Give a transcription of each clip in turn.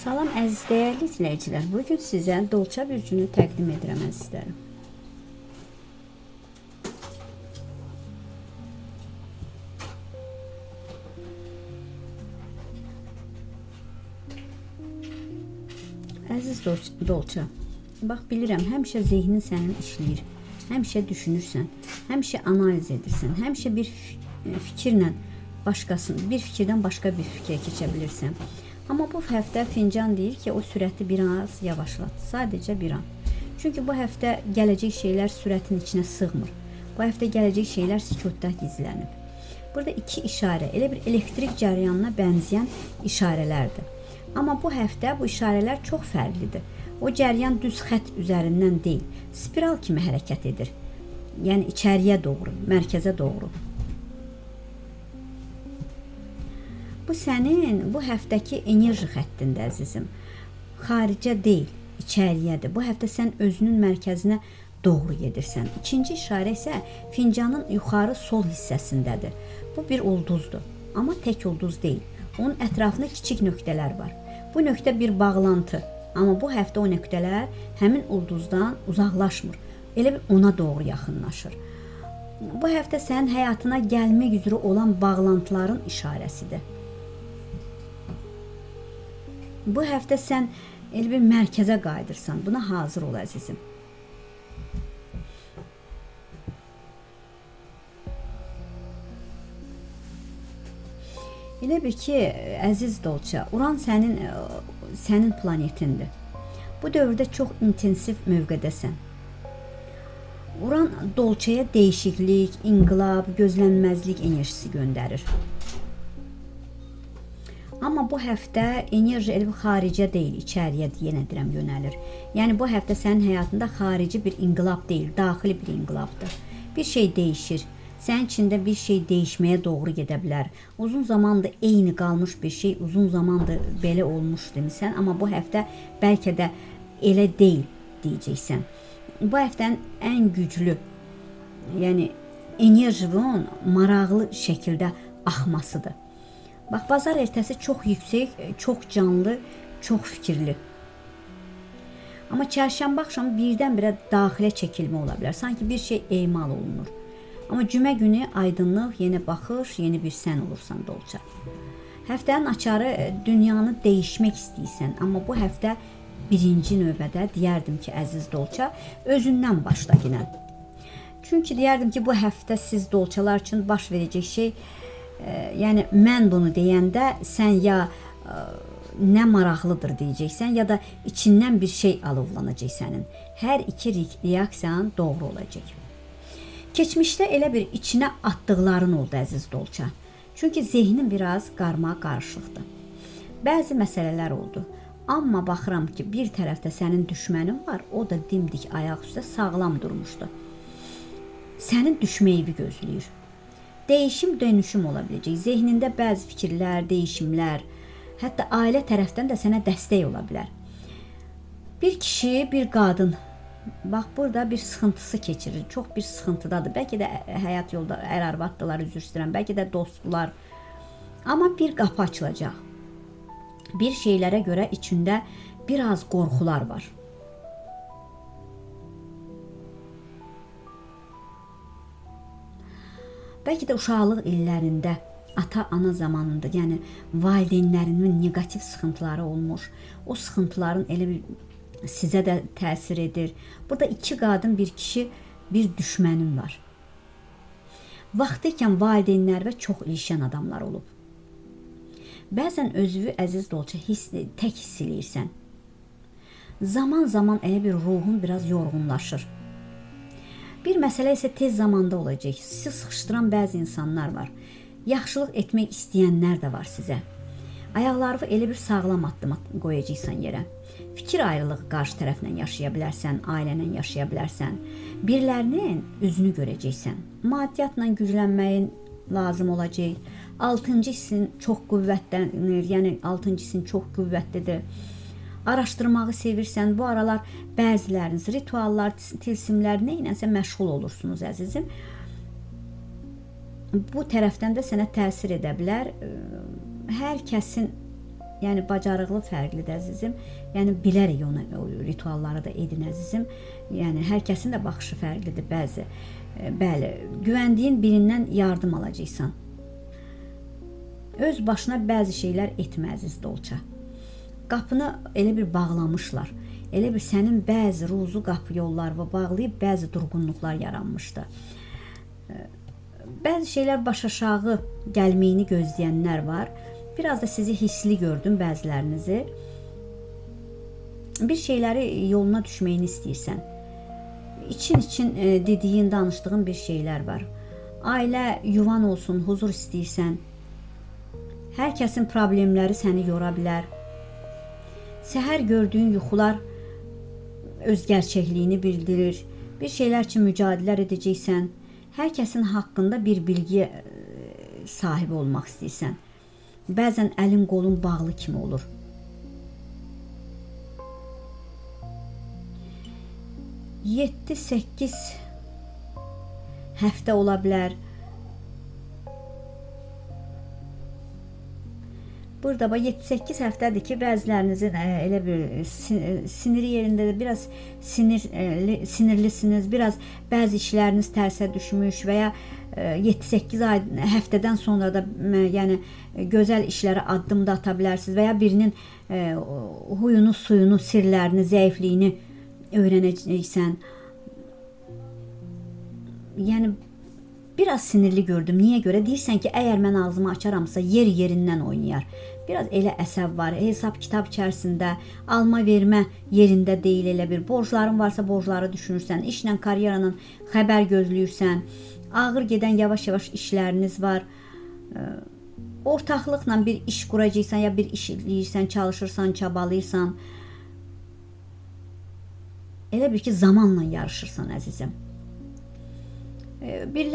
Salam əziz dəyərli izləyicilər. Bugün sizə dolça bürcünü təqdim edirəm əzizlərim. Əziz dolça, bax bilirəm, həmişə zehnin sənin işləyir. Həmişə düşünürsən, həmişə analiz edirsən, həmişə bir fikirlə bir fikirdən başqa bir fikrə keçə bilirsən. Amma bu həftə fincan deyir ki, o sürəti biraz yavaşlat, sadəcə bir an. Çünki bu həftə gələcək şeylər sürətin içinə sığmır. Bu həftə gələcək şeylər sükutda gizlənib. Burada iki işarə, elə bir elektrik cəryanına bənzəyən işarələrdir. Amma bu həftə bu işarələr çox fərqlidir. O cəryan düz xətt üzərindən deyil, spiral kimi hərəkət edir. Yəni içəriyə doğru, mərkəzə doğru. Bu sənin bu həftəki enerji xəttində əzizim. Xaricə deyil, içəriyədir. Bu həftə sən özünün mərkəzinə doğru gedirsən. İkinci işarə isə fincanın yuxarı sol hissəsindədir. Bu bir ulduzdur, amma tək ulduz deyil. Onun ətrafında kiçik nöqtələr var. Bu nöqtə bir bağlantı, amma bu həftə o nöqtələr həmin ulduzdan uzaqlaşmır. Elə bir ona doğru yaxınlaşır. Bu həftə sənin həyatına gəlmək üzrə olan bağlantıların işarəsidir. Bu həftə sən elə bir mərkəzə qayıdırsan. Buna hazır ol əzizim. Elə bir ki, əziz dolça, Uran sənin planetindir. Bu dövrdə çox intensiv mövqedəsən. Uran dolçaya dəyişiklik, inqilab, gözlənməzlik enerjisi göndərir. Amma bu həftə enerji elə bir xaricə deyil, içəriyə yenə deyirəm yönəlir. Yəni bu həftə sənin həyatında xarici bir inqilab deyil, daxili bir inqilabdır. Bir şey dəyişir. Sənin içində bir şey dəyişməyə doğru gedə bilər. Uzun zamandır eyni qalmış bir şey, uzun zamandır belə olmuş demisən, amma bu həftə bəlkə də elə deyil deyəcəksən. Bu həftənin ən güclü, yəni enerjinin maraqlı şəkildə axmasıdır. Bax, bazar ertəsi çox yüksək, çox canlı, çox fikirli. Amma çərşənbə axşamı birdən-birə daxilə çəkilmə ola bilər. Sanki bir şey emal olunur. Amma cümə günü aydınlıq, yeni baxış, yeni bir sən olursan dolça. Həftənin açarı dünyanı dəyişmək istəyirsən. Amma bu həftə birinci növbədə deyərdim ki, əziz dolça, özündən başla yenə. Çünki deyərdim ki, bu həftə siz dolçalar üçün baş verəcək şey, yəni mən bunu deyəndə sən ya nə maraqlıdır deyəcəksən, ya da içindən bir şey alovlanacaq sənin. Hər iki reaksiyan doğru olacaq. Keçmişdə elə bir içinə atdıqların oldu əziz dolça. Çünki zehnin biraz qarma-qarışıqdır. Bəzi məsələlər oldu. Amma baxıram ki, bir tərəfdə sənin düşmənin var, o da dimdik ayaq üstə sağlam durmuşdu. Sənin düşməyini gözləyir. Dəyişim, dönüşüm ola biləcək. Zehnində bəzi fikirlər, dəyişimlər, hətta ailə tərəfdən də sənə dəstək ola bilər. Bir kişi, bir qadın, bax burada bir sıxıntısı keçirir, çox bir sıxıntıdadır. Bəlkə də həyat yolda ər-arvaddılar, üzr istəyirəm, bəlkə də dostlar. Amma bir qapı açılacaq. Bir şeylərə görə içində biraz qorxular var. Bəlkə də uşaqlıq illərində, ata-ana zamanında, yəni valideynlərinin negativ sıxıntıları olmuş. O sıxıntıların elə bir sizə də təsir edir. Burada iki qadın, bir kişi, bir düşmənin var. Vaxtı ikən valideynlər və çox ilişən adamlar olub. Bəzən özünü əziz dolça tək hiss eləyirsən. Zaman-zaman elə bir ruhun biraz yorğunlaşır. Bir məsələ isə tez zamanda olacaq. Sizi sıxışdıran bəzi insanlar var. Yaxşılıq etmək istəyənlər də var sizə. Ayaqlarını elə bir sağlam addım qoyacaqsan yerə. Fikir ayrılığı qarşı tərəflə yaşaya bilərsən, ailənlə yaşaya bilərsən. Birilərinin üzünü görəcəksən. Maddiyyatla güclənməyin lazım olacaq. 6-cı hissin çox qüvvətlənir, yəni 6-cı hissin çox qüvvətlidir. Araşdırmağı sevirsən, bu aralar bəziləriniz rituallar, tilsimlər, neynəsə məşğul olursunuz əzizim. Bu tərəfdən də sənə təsir edə bilər. Hər kəsin Yəni bacarıqlı fərqlidir əzizim. Yəni bilərək o ritualları da edin əzizim. Yəni hər kəsin də baxışı fərqlidir bəzi. Bəli, güvəndiyin birindən yardım alacaqsan. Öz başına bəzi şeylər etmə əziz Dolça. Qapını elə bir bağlamışlar. Elə bir sənin bəzi ruzu qapı yollarını bağlayıb bəzi durğunluqlar yaranmışdı. Bəzi şeylər baş aşağı gəlməyini gözləyənlər var. Biraz da sizi hissli gördüm bəzilərinizi. Bir şeyləri yoluna düşməyini istəyirsən. İçin dediyin, danışdığın bir şeylər var. Ailə, yuvan olsun, huzur istəyirsən. Hər kəsin problemləri səni yora bilər. Səhər gördüyün yuxular öz gerçəkliyini bildirir. Bir şeylər üçün mücadilələr edəcəksən. Hər kəsin haqqında bir bilgiyə sahib olmaq istəyirsən. Bəzən əlin qolun bağlı kimi olur. Yeddi, 8 həftə ola bilər. Burada 7-8 həftədir ki, bəzilərinizin elə bir siniri yerindədir, biraz sinirlisiniz, biraz bəzi işləriniz tərsə düşmüş və ya 7-8 həftədən sonra da yəni gözəl işlərə addım da ata bilərsiniz və ya birinin huyunu, suyunu, sirlərini, zəifliyini öyrənəcəksən. Yəni biraz sinirli gördüm. Niyə görə? Deyirsən ki, əgər mən ağzımı açaramsa yerindən oynayar. Biraz elə əsəb var. Hesab kitab içərisində alma vermə yerində deyil, elə bir borcların varsa borcları düşünürsən. İşlə, karyeranla xəbər gözləyirsən. Ağır gedən yavaş-yavaş işləriniz var. Ortaqlıqla bir iş quracaqsan ya bir iş eləyirsən, çalışırsan, çabalayırsan. Elə bir ki, zamanla yarışırsan əzizim. Bir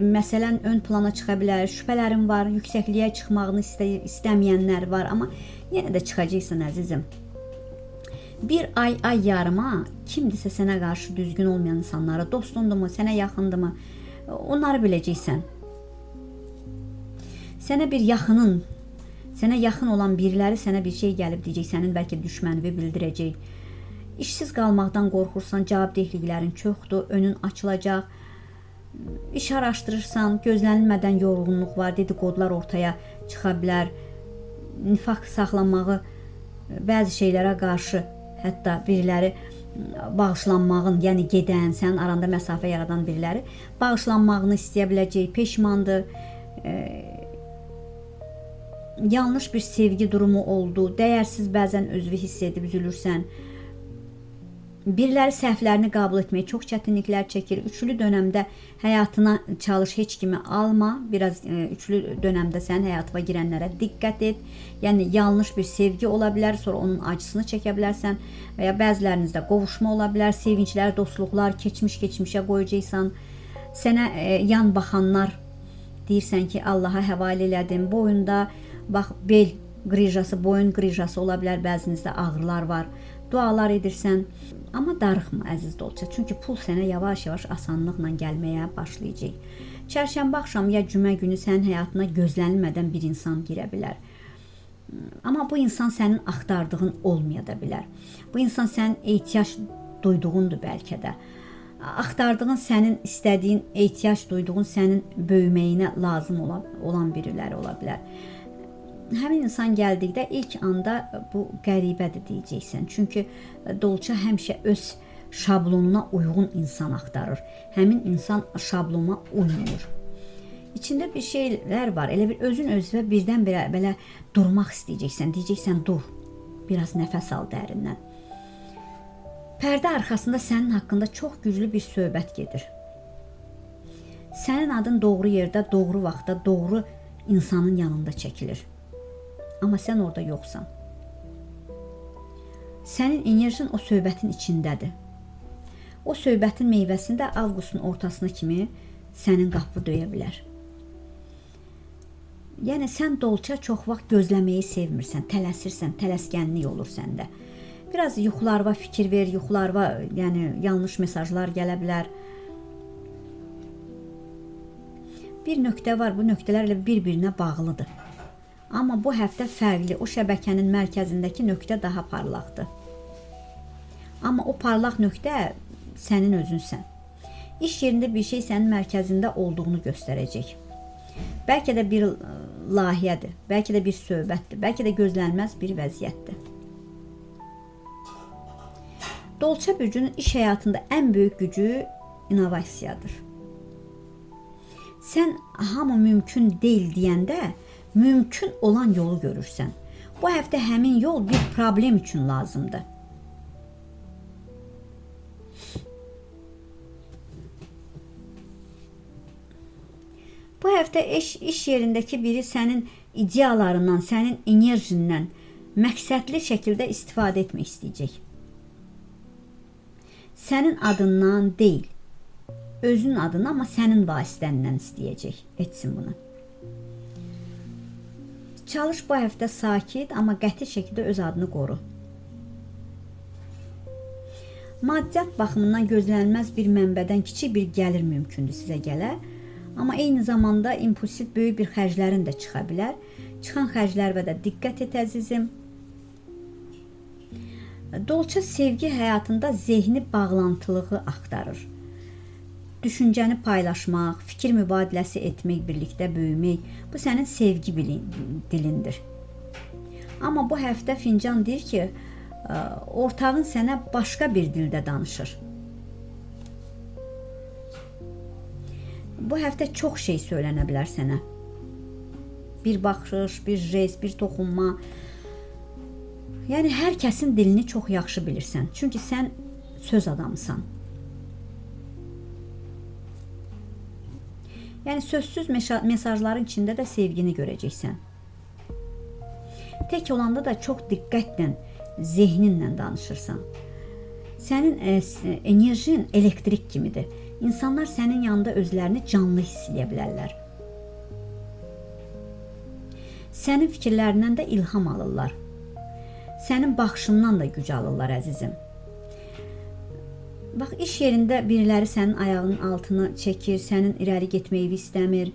məsələn ön plana çıxa bilər, şübhələrim var, yüksəkliyə çıxmağını istəməyənlər var, amma yenə də çıxacaqsan əzizim. Bir ay yarıma kimdirsə sənə qarşı düzgün olmayan insanları, dostundurmu, sənə yaxındırmı, onları biləcəksən. Sənə bir yaxının, sənə yaxın olan biriləri sənə bir şey gəlib deyəcək, sənin bəlkə düşmənini bildirəcək. İşsiz qalmaqdan qorxursan, cavabdehliklərin çoxdur, önün açılacaq. İş araşdırırsan, gözlənilmədən yorğunluq var, dedikodular ortaya çıxa bilər. Nifaq saxlamağı, bəzi şeylərə qarşı, hətta biriləri bağışlanmağın, yəni gedən, sənin aranda məsafə yaradan biriləri bağışlanmağını istəyə biləcək, peşmandır. Yanlış bir sevgi durumu oldu, dəyərsiz bəzən özünü hiss edib üzülürsən. Biriləri səhvlərini qəbul etməyə çox çətinliklər çəkir. Üçlü dönəmdə həyatına çalış, heç kimi alma. Biraz üçlü dönəmdə sən həyatıma girənlərə diqqət et. Yəni yanlış bir sevgi ola bilər, sonra onun acısını çəkə bilərsən və ya bəzilərinizdə qovuşma ola bilər, sevinclər, dostluqlar keçmişə qoyacaqsan. Sənə yan baxanlar deyirsən ki, Allaha həvalə elədim. Boyunda bax bel qrijası, boyun qrijası ola bilər, bəzinizdə ağrılar var. Dualar edirsən. Amma darıxma əziz Dolça, çünki pul sənə yavaş-yavaş asanlıqla gəlməyə başlayacaq. Çərşənbə axşamı ya cümə günü sənin həyatına gözlənilmədən bir insan girə bilər. Amma bu insan sənin axtardığın olmaya da bilər. Bu insan sənin ehtiyac duyduğundur bəlkə də. Axtardığın, sənin istədiyin, ehtiyac duyduğun sənin böyüməyinə lazım olan biriləri ola bilər. Həmin insan gəldikdə ilk anda bu qəribədir deyəcəksən. Çünki Dolça həmişə öz şablonuna uyğun insan axtarır. Həmin insan şablona uymur. İçində bir şeylər var. Elə bir özün özünə birdən-birə belə durmaq istəyəcəksən. Deyəcəksən dur. Biraz nəfəs al dərindən. Pərdə arxasında sənin haqqında çox güclü bir söhbət gedir. Sənin adın doğru yerdə, doğru vaxtda, doğru insanın yanında çəkilir. Amma sən orada yoxsan. Sənin enerjin o söhbətin içindədir. O söhbətin meyvəsində avqustun ortasına kimi sənin qapı döyə bilər. Yəni sən Dolça çox vaxt gözləməyi sevmirsən, tələsirsən, tələskənlik olur səndə. Biraz yuxularva fikir ver, yuxularva yəni yanlış mesajlar gələ bilər. Bir nöqtə var, bu nöqtələr elə bir-birinə bağlıdır. Amma bu həftə fərqli. O şəbəkənin mərkəzindəki nöqtə daha parlaqdır. Amma o parlaq nöqtə sənin özünsən. İş yerində bir şey sənin mərkəzində olduğunu göstərəcək. Bəlkə də bir layihədir, bəlkə də bir söhbətdir, bəlkə də gözlənilməz bir vəziyyətdir. Dolça bürcünün iş həyatında ən böyük gücü innovasiyadır. Sən hamı mümkün deyil deyəndə mümkün olan yolu görürsən. Bu həftə həmin yol bir problem üçün lazımdır. Bu həftə iş yerindəki biri sənin ideyalarından, sənin enerjindən məqsədli şəkildə istifadə etmək istəyəcək. Sənin adından deyil, özünün adını, amma sənin vasitəndən istəyəcək, etsin bunu. Çalış bu həftə sakit, amma qəti şəkildə öz adını qoru. Maddiyyat baxımından gözlənilməz bir mənbədən kiçik bir gəlir mümkündür sizə gələ, amma eyni zamanda impulsiv böyük bir xərclərin də çıxa bilər. Çıxan xərclərə də diqqət et əzizim. Dolça sevgi həyatında zehni bağlantılığı axtarır. Düşüncəni paylaşmaq, fikir mübadiləsi etmək, birlikdə böyümək, bu sənin sevgi dilindir. Amma bu həftə fincan deyir ki, ortağın sənə başqa bir dildə danışır. Bu həftə çox şey söylənə bilər sənə. Bir baxış, bir jest, bir toxunma. Yəni, hər kəsin dilini çox yaxşı bilirsən. Çünki sən söz adamısan. Yəni, sözsüz mesajların içində də sevgini görəcəksən. Tək olanda da çox diqqətlə, zehninlə danışırsan. Sənin enerjin elektrik kimidir. İnsanlar sənin yanında özlərini canlı hiss edə bilərlər. Sənin fikirlərindən də ilham alırlar. Sənin baxışından da güc alırlar əzizim. Bax, iş yerində biriləri sənin ayağının altını çəkir, sənin irəli getməyi istəmir.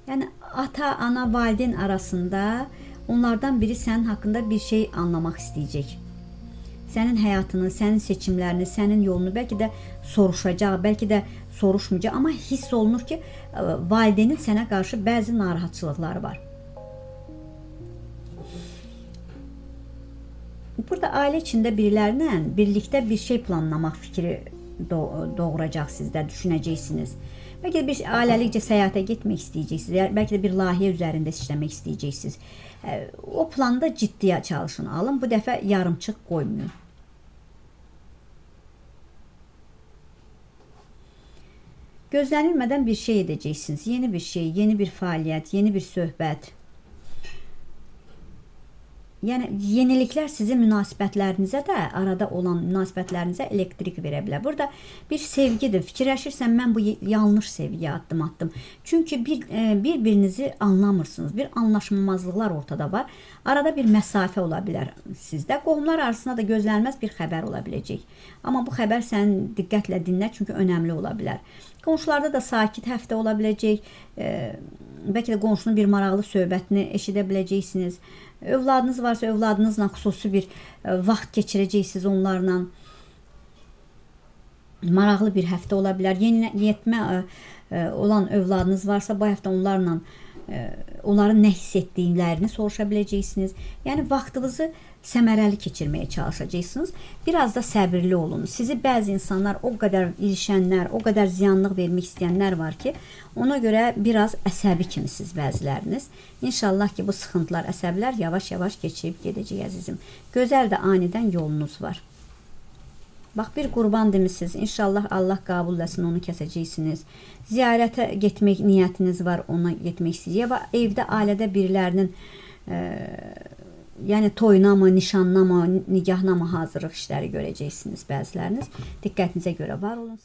Yəni, ata, ana, valideyn arasında onlardan biri sənin haqqında bir şey anlamaq istəyəcək. Sənin həyatını, sənin seçimlərini, sənin yolunu bəlkə də soruşacaq, bəlkə də soruşmayacaq, amma hiss olunur ki, valideynin sənə qarşı bəzi narahatçılıqları var. Burada ailə içində birilərlə birlikdə bir şey planlamaq fikri doğuracaq sizdə, düşünəcəksiniz. Bəlkə də bir ailəlikcə səyahətə getmək istəyəcəksiniz, bəlkə də bir layihə üzərində işləmək istəyəcəksiniz. O planda ciddiyə çalışın, alın, bu dəfə yarımçıq qoymayın. Gözlənilmədən bir şey edəcəksiniz, yeni bir şey, yeni bir fəaliyyət, yeni bir söhbət. Yəni, yeniliklər sizin münasibətlərinizə də, arada olan münasibətlərinizə elektrik verə bilər. Burada bir sevgidir. Fikirləşirsən, mən bu yanlış sevgiyə addım atdım. Çünki bir-birinizi anlamırsınız. Bir anlaşmamazlıqlar ortada var. Arada bir məsafə ola bilər sizdə. Qohumlar arasında da gözlənilməz bir xəbər ola biləcək. Amma bu xəbər sən diqqətlə dinlə, çünki önəmli ola bilər. Qonşularda da sakit həftə ola biləcək. Bəlkə də qonşunun bir maraqlı söhbətini eşidə biləcəksiniz. Övladınız varsa, övladınızla xüsusi bir vaxt keçirəcəksiniz onlarla. Maraqlı bir həftə ola bilər. Yeniyetmə olan övladınız varsa, bu həftə onlarla onların nə hiss etdiklərini soruşa biləcəksiniz. Yəni, vaxtınızı səmərəli keçirməyə çalışacaqsınız. Biraz da səbirli olun. Sizi bəzi insanlar o qədər ilişənlər, o qədər ziyanlıq vermək istəyənlər var ki, ona görə biraz əsəbi kimisiniz bəziləriniz. İnşallah ki, bu sıxıntılar, əsəblər yavaş-yavaş keçib gedəcək əzizim. Gözəl də anidən yolunuz var. Bax, bir qurban demişsiniz. İnşallah Allah qəbul etsin, onu kəsəcəksiniz. Ziyarətə getmək niyyətiniz var, ona getmək istəyəcək. Və evdə, ailədə birilərinin yəni toyuna mı, nişanına mı, nigahına mı hazırlıq işləri görəcəksiniz bəziləriniz. Diqqətinizə görə var olun.